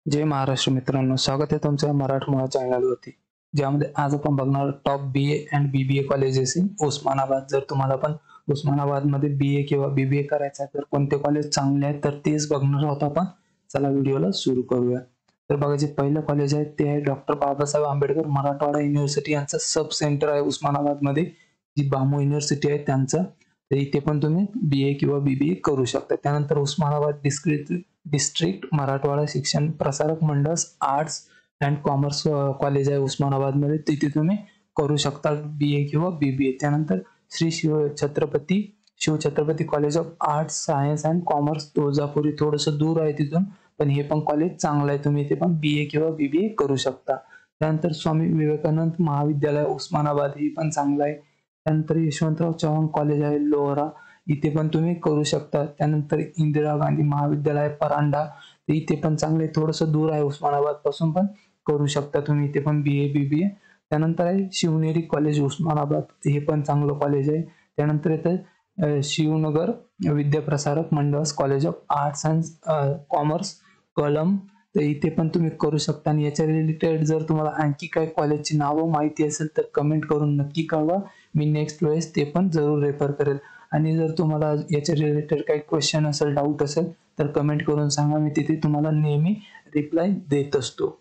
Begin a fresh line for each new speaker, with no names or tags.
जय महाराष्ट्र मित्रांनो, स्वागत आहे तुमच्या मराठमोळा चॅनलवरती. ज्यामध्ये आज आपण बघणार top BA and BBA colleges in Osmanabad. जर तुम्हाला पण उस्मानाबादमध्ये BA किंवा BBA करायचं आहे तर कोणते कॉलेज चांगले आहेत तर तेच बघणार आहोत आपण. चला व्हिडिओला सुरू करूया. तर बघा, जे पहिलं कॉलेज आहे ते आहे डॉक्टर बाबासाहेब आंबेडकर मराठवाडा युनिव्हर्सिटी. यांचं सब सेंटर आहे उस्मानाबादमध्ये. जी बामू युनिव्हर्सिटी आहे त्यांचं. तर इथे पण तुम्ही BA किंवा BBA करू शकता. त्यानंतर उस्मानाबाद डिस्ट्रिक्ट मराठवाडा शिक्षण Prasarak Mandal arts and commerce college आहे उस्मानाबादमध्ये. तिथे तुम्ही करू शकता BA किंवा BBA. त्यानंतर Shri Shivchhatrapati college of arts science and commerce तुळजापुरी, थोडंसं दूर आहे तिथून, पण हे पण कॉलेज चांगलं आहे. तुम्ही इथे पण BA किंवा BBA करू शकता. त्यानंतर स्वामी विवेकानंद महाविद्यालय उस्मानाबाद, हे पण चांगलं आहे. त्यानंतर यशवंतराव चव्हाण कॉलेज आहे लोहरा, इथे पण तुम्ही करू शकता. त्यानंतर इंदिरा गांधी महाविद्यालय परांडा, इथे पण चांगले, थोडंसं दूर आहे उस्मानाबाद पासून, पण करू शकता तुम्ही इथे पण BA BBA. त्यानंतर आहे शिवनेरी कॉलेज उस्मानाबाद, हे पण चांगलं कॉलेज आहे. त्यानंतर येतं शिवनगर विद्याप्रसारक मंडळ college of arts and commerce कलम, तर इथे पण तुम्ही करू शकता. आणि याच्या रिलेटेड जर तुम्हाला आणखी काही कॉलेजची नावं माहिती असेल तर कमेंट करून नक्की कळवा. मी नेक्स्ट वेळेस ते पण जरूर रेफर करेल. आणि जर तुम्हाला याच्या रिलेटेड काही क्वेश्चन असेल, डाऊट असेल तर कमेंट करून सांगा. मी तिथे तुम्हाला नेहमी रिप्लाय देत असतो.